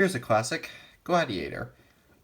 Here's a classic, Gladiator.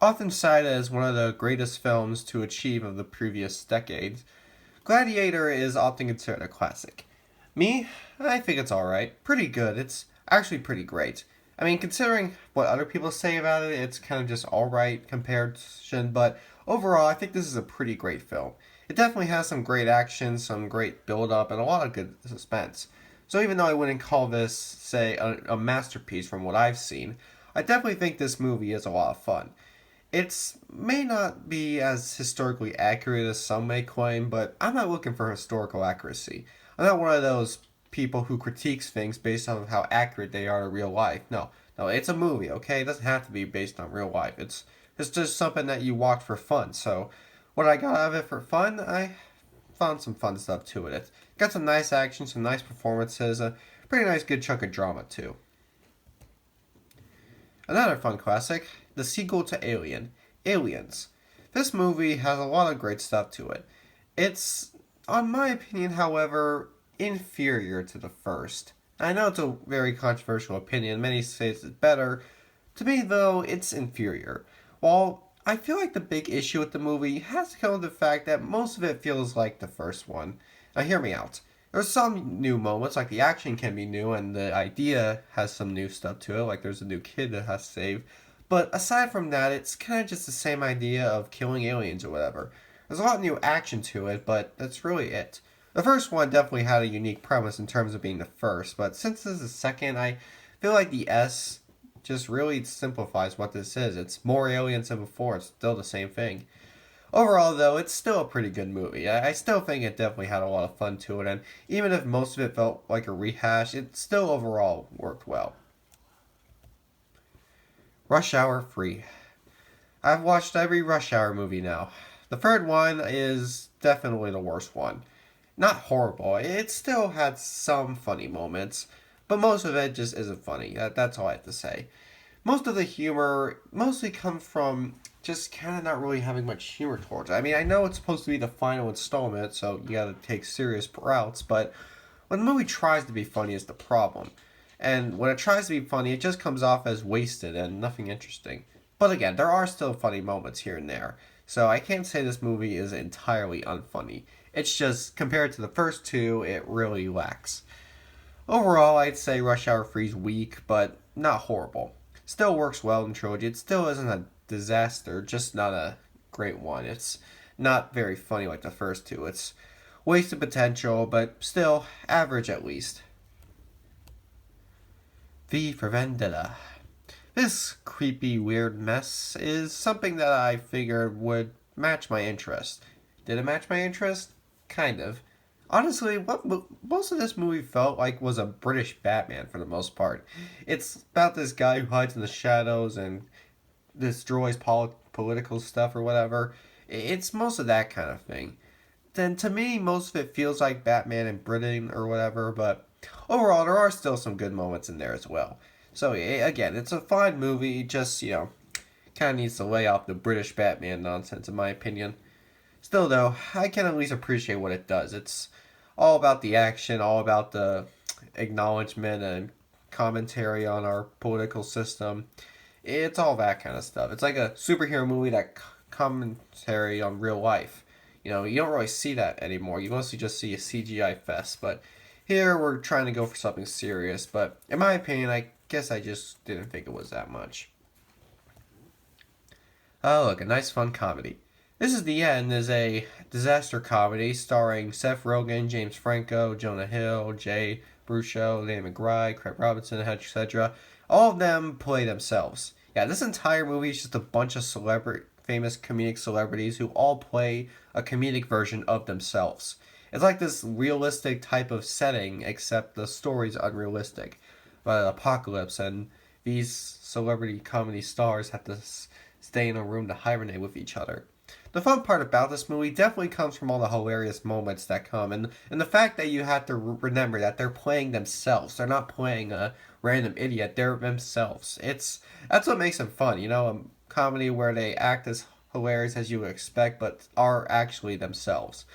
Often cited as one of the greatest films to achieve of the previous decades, Gladiator is often considered a classic. Me, I think it's alright. Pretty good. It's actually pretty great. I mean, considering what other people say about it, it's kind of just alright comparison, but overall, I think this is a pretty great film. It definitely has some great action, some great build up, and a lot of good suspense. So even though I wouldn't call this, say, a masterpiece from what I've seen, I definitely think this movie is a lot of fun. It may not be as historically accurate as some may claim, but I'm not looking for historical accuracy. I'm not one of those people who critiques things based on how accurate they are to real life. No, no, it's a movie, okay? It doesn't have to be based on real life. It's just something that you watch for fun. So, what I got out of it for fun, I found some fun stuff to it. It's got some nice action, some nice performances, a pretty nice good chunk of drama too. Another fun classic, the sequel to Alien, Aliens. This movie has a lot of great stuff to it. It's, on my opinion, however, inferior to the first. I know it's a very controversial opinion. Many say it's better. To me, though, it's inferior. While I feel like the big issue with the movie has to come with the fact that most of it feels like the first one. Now, hear me out. There's some new moments, like the action can be new and the idea has some new stuff to it, like there's a new kid that has to save. But aside from that, it's kind of just the same idea of killing aliens or whatever. There's a lot of new action to it, but that's really it. The first one definitely had a unique premise in terms of being the first, but since this is the second, I feel like the S just really simplifies what this is. It's more aliens than before, it's still the same thing. Overall, though, it's still a pretty good movie. I still think it definitely had a lot of fun to it, and even if most of it felt like a rehash, it still overall worked well. Rush Hour Free. I've watched every Rush Hour movie now. The third one is definitely the worst one. Not horrible, it still had some funny moments, but most of it just isn't funny. That's all I have to say. Most of the humor mostly comes from just kind of not really having much humor towards it. I mean, I know it's supposed to be the final installment, so you gotta take serious routes, but when the movie tries to be funny is the problem. And when it tries to be funny, it just comes off as wasted and nothing interesting. But again, there are still funny moments here and there. So I can't say this movie is entirely unfunny. It's just, compared to the first two, it really lacks. Overall, I'd say Rush Hour 3 is weak, but not horrible. Still works well in the trilogy. It still isn't a disaster, just not a great one. It's not very funny like the first two. It's wasted potential, but still average at least. V for Vendetta. This creepy, weird mess is something that I figured would match my interest. Did it match my interest? Kind of. Honestly, what most of this movie felt like was a British Batman for the most part. It's about this guy who hides in the shadows and destroys political stuff or whatever. It's most of that kind of thing. Then to me, most of it feels like Batman in Britain or whatever, but overall, there are still some good moments in there as well. So again, it's a fine movie. Just kind of needs to lay off the British Batman nonsense, in my opinion. Still, though, I can at least appreciate what it does. It's all about the action, all about the acknowledgement and commentary on our political system. It's all that kind of stuff. It's like a superhero movie that commentary on real life. You don't really see that anymore. You mostly just see a CGI fest. But here we're trying to go for something serious. But in my opinion, I guess I just didn't think it was that much. Oh, look, a nice fun comedy. This is the End is a disaster comedy starring Seth Rogen, James Franco, Jonah Hill, Jay Baruchel, Danny McBride, Craig Robinson, etc. All of them play themselves. Yeah, this entire movie is just a bunch of famous comedic celebrities who all play a comedic version of themselves. It's like this realistic type of setting, except the story's unrealistic. But an apocalypse, and these celebrity comedy stars have to stay in a room to hibernate with each other. The fun part about this movie definitely comes from all the hilarious moments that come, and the fact that you have to remember that they're playing themselves. They're not playing a random idiot. They're themselves. That's what makes them fun. A comedy where they act as hilarious as you would expect, but are actually themselves.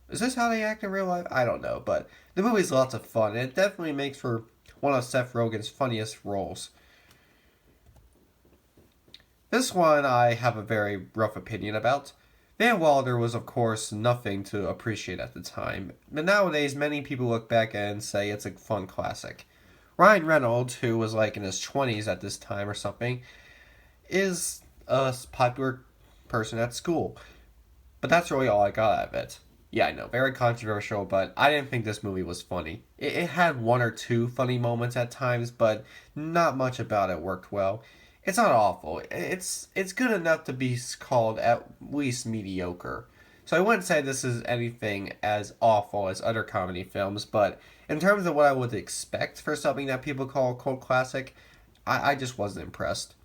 Is this how they act in real life? I don't know, but the movie's lots of fun, and it definitely makes for one of Seth Rogen's funniest roles. This one I have a very rough opinion about. Van Wilder was, of course, nothing to appreciate at the time, but nowadays many people look back and say it's a fun classic. Ryan Reynolds, who was like in his 20s at this time or something, is a popular person at school. But that's really all I got out of it. Yeah, I know, very controversial, but I didn't think this movie was funny. It had one or two funny moments at times, but not much about it worked well. It's not awful. It's good enough to be called at least mediocre. So I wouldn't say this is anything as awful as other comedy films, but in terms of what I would expect for something that people call a cult classic, I just wasn't impressed.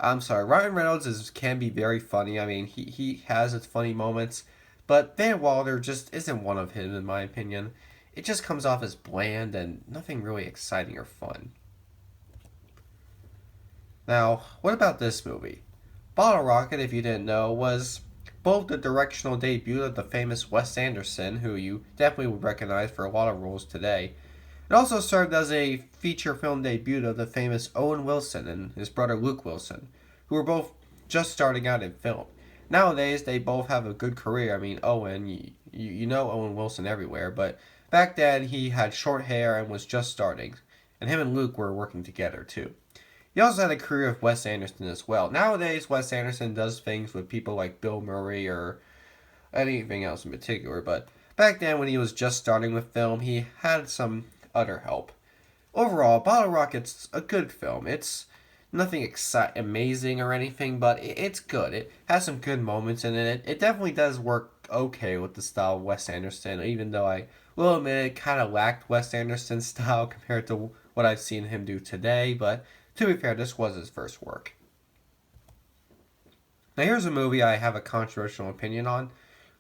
I'm sorry, Ryan Reynolds can be very funny. I mean, he has its funny moments, but Van Wilder just isn't one of him, in my opinion. It just comes off as bland and nothing really exciting or fun. Now, what about this movie? Bottle Rocket, if you didn't know, was both the directional debut of the famous Wes Anderson, who you definitely would recognize for a lot of roles today. It also served as a feature film debut of the famous Owen Wilson and his brother Luke Wilson, who were both just starting out in film. Nowadays, they both have a good career. I mean, Owen, you know Owen Wilson everywhere, but back then he had short hair and was just starting, and him and Luke were working together too. He also had a career with Wes Anderson as well. Nowadays, Wes Anderson does things with people like Bill Murray or anything else in particular, but back then when he was just starting with film, he had some other help. Overall, Bottle Rocket's a good film. It's nothing amazing or anything, but it's good. It has some good moments in it. It definitely does work okay with the style of Wes Anderson, even though I will admit it kind of lacked Wes Anderson's style compared to what I've seen him do today, but to be fair, this was his first work. Now here's a movie I have a controversial opinion on.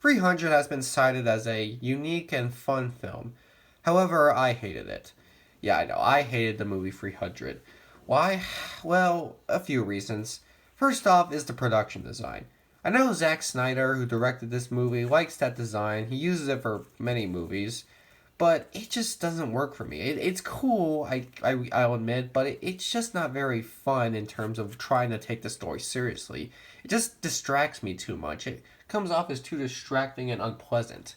300 has been cited as a unique and fun film. However, I hated it. Yeah, I know, I hated the movie 300. Why? Well, a few reasons. First off is the production design. I know Zack Snyder, who directed this movie, likes that design. He uses it for many movies, but it just doesn't work for me. It's cool, I'll admit, but it's just not very fun in terms of trying to take the story seriously. It just distracts me too much. It comes off as too distracting and unpleasant.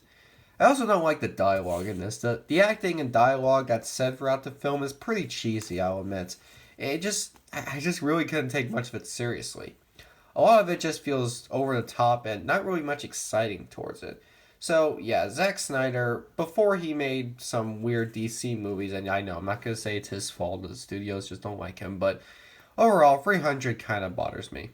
I also don't like the dialogue in this. The acting and dialogue that's said throughout the film is pretty cheesy, I'll admit. I just really couldn't take much of it seriously. A lot of it just feels over the top and not really much exciting towards it. So, yeah, Zack Snyder, before he made some weird DC movies, and I know, I'm not going to say it's his fault, the studios just don't like him, but overall, 300 kind of bothers me.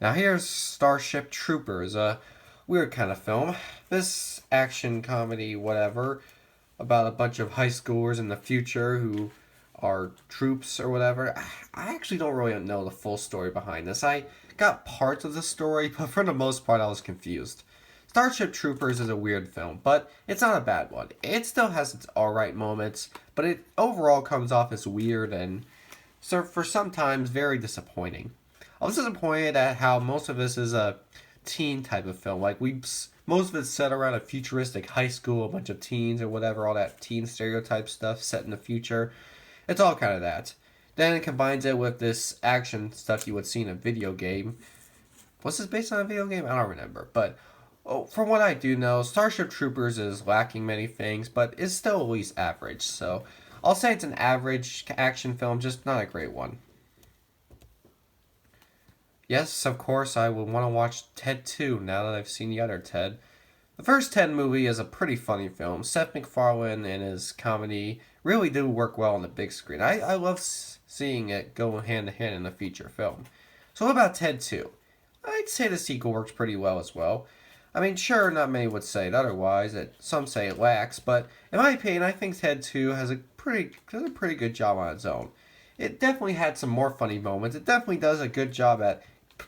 Now, here's Starship Troopers, a weird kind of film. This action comedy, whatever, about a bunch of high schoolers in the future who are troops or whatever. I actually don't really know the full story behind this. I got parts of the story, but for the most part, I was confused. Starship Troopers is a weird film, but it's not a bad one. It still has its alright moments, but it overall comes off as weird and, so for sometimes, very disappointing. I was disappointed at how most of this is a teen type of film. Like, most of it's set around a futuristic high school, a bunch of teens or whatever, all that teen stereotype stuff set in the future. It's all kind of that. Then it combines it with this action stuff you would see in a video game. Was this based on a video game? I don't remember. But from what I do know, Starship Troopers is lacking many things, but is still at least average. So I'll say it's an average action film, just not a great one. Yes, of course, I would want to watch Ted 2 now that I've seen the other Ted. The first Ted movie is a pretty funny film. Seth MacFarlane and his comedy really do work well on the big screen. I love seeing it go hand to hand in a feature film. So what about Ted 2? I'd say the sequel works pretty well as well. I mean, sure, not many would say it otherwise. Some say it lacks, but in my opinion, I think Ted 2 does a pretty good job on its own. It definitely had some more funny moments. It definitely does a good job at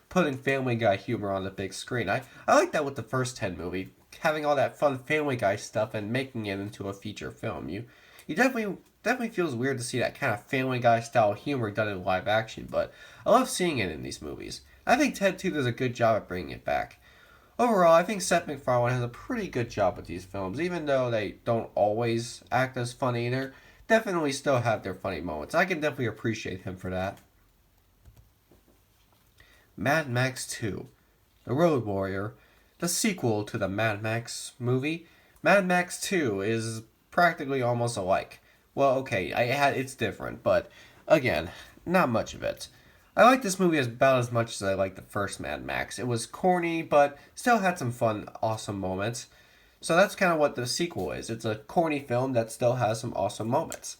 putting Family Guy humor on the big screen. I like that with the first Ted movie, having all that fun Family Guy stuff and making it into a feature film. You definitely feels weird to see that kind of Family Guy style humor done in live action, but I love seeing it in these movies. I think Ted 2 does a good job at bringing it back. Overall, I think Seth MacFarlane has a pretty good job with these films, even though they don't always act as funny. They definitely still have their funny moments. I can definitely appreciate him for that. Mad Max 2, The Road Warrior, the sequel to the Mad Max movie. Mad Max 2 is practically almost alike. Well, okay, it's different, but again, not much of it. I like this movie about as much as I like the first Mad Max. It was corny, but still had some fun, awesome moments. So that's kind of what the sequel is. It's a corny film that still has some awesome moments.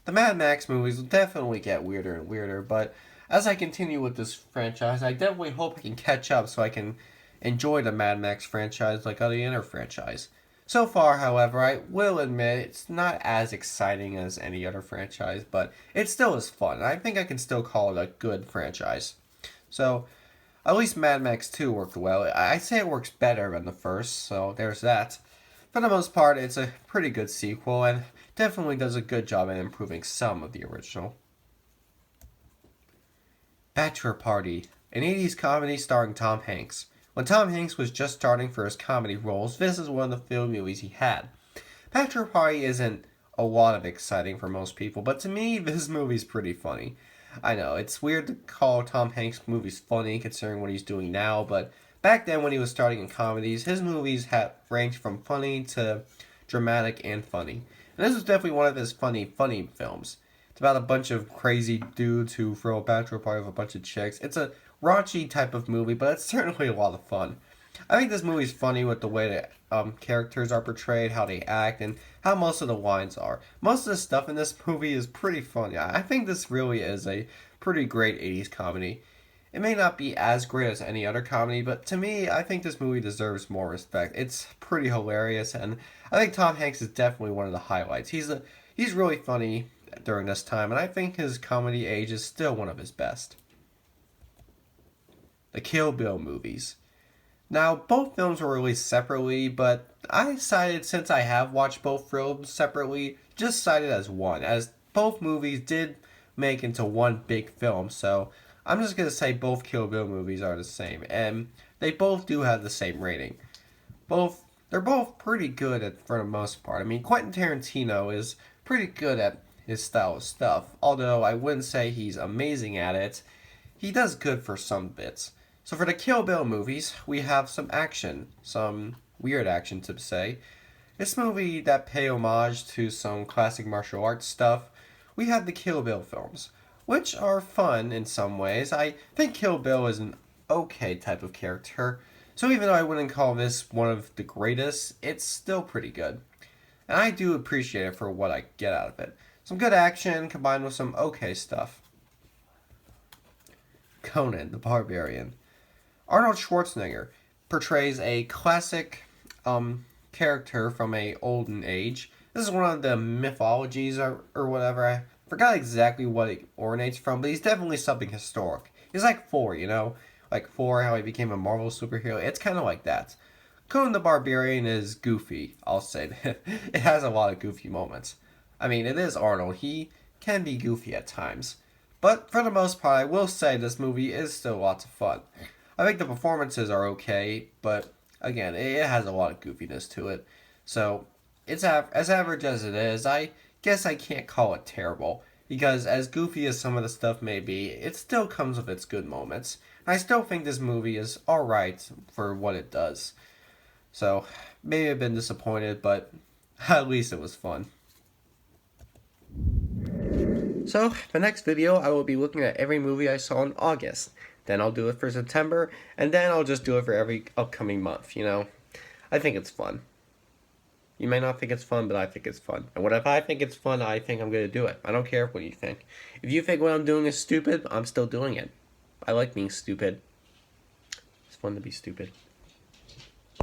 The Mad Max movies will definitely get weirder and weirder, but as I continue with this franchise, I definitely hope I can catch up so I can enjoy the Mad Max franchise like any other franchise. So far, however, I will admit it's not as exciting as any other franchise, but it still is fun. I think I can still call it a good franchise. So, at least Mad Max 2 worked well. I'd say it works better than the first, so there's that. For the most part, it's a pretty good sequel and definitely does a good job in improving some of the original. Bachelor Party, an 80s comedy starring Tom Hanks. When Tom Hanks was just starting for his comedy roles, this is one of the few movies he had. Bachelor Party isn't a lot of exciting for most people, but to me, this movie's pretty funny. I know, it's weird to call Tom Hanks' movies funny considering what he's doing now, but back then when he was starting in comedies, his movies had ranged from funny to dramatic and funny. And this was definitely one of his funny films. It's about a bunch of crazy dudes who throw a bachelor party with a bunch of chicks. It's a raunchy type of movie, but it's certainly a lot of fun. I think this movie's funny with the way that characters are portrayed, how they act, and how most of the lines are. Most of the stuff in this movie is pretty funny. I think this really is a pretty great 80s comedy. It may not be as great as any other comedy, but to me, I think this movie deserves more respect. It's pretty hilarious, and I think Tom Hanks is definitely one of the highlights. He's really funny during this time, and I think his comedy age is still one of his best. The Kill Bill movies. Now, both films were released separately, but I decided since I have watched both films separately, just cited as one, as both movies did make into one big film, so I'm just going to say both Kill Bill movies are the same, and they both do have the same rating. They're both pretty good for the most part. I mean, Quentin Tarantino is pretty good at his style of stuff, although I wouldn't say he's amazing at it. He does good for some bits. So for the Kill Bill movies, we have some action, some weird action to say. This movie that pay homage to some classic martial arts stuff. We have the Kill Bill films, which are fun in some ways. I think Kill Bill is an okay type of character, so even though I wouldn't call this one of the greatest, it's still pretty good. And I do appreciate it for what I get out of it. Some good action combined with some okay stuff. Conan the Barbarian. Arnold Schwarzenegger portrays a classic character from a olden age. This is one of the mythologies or whatever. I forgot exactly what it originates from, but he's definitely something historic. He's like Thor, you know? Like Thor, how he became a Marvel superhero. It's kind of like that. Conan the Barbarian is goofy, I'll say. It has a lot of goofy moments. I mean, it is Arnold. He can be goofy at times. But for the most part, I will say this movie is still lots of fun. I think the performances are okay, but again, it has a lot of goofiness to it. So, it's as average as it is. I guess I can't call it terrible, because as goofy as some of the stuff may be, it still comes with its good moments. And I still think this movie is alright for what it does. So, maybe I've been disappointed, but at least it was fun. So, the next video, I will be looking at every movie I saw in August. Then I'll do it for September, and then I'll just do it for every upcoming month, you know? I think it's fun. You may not think it's fun, but I think it's fun. And what if I think it's fun, I think I'm going to do it. I don't care what you think. If you think what I'm doing is stupid, I'm still doing it. I like being stupid. It's fun to be stupid.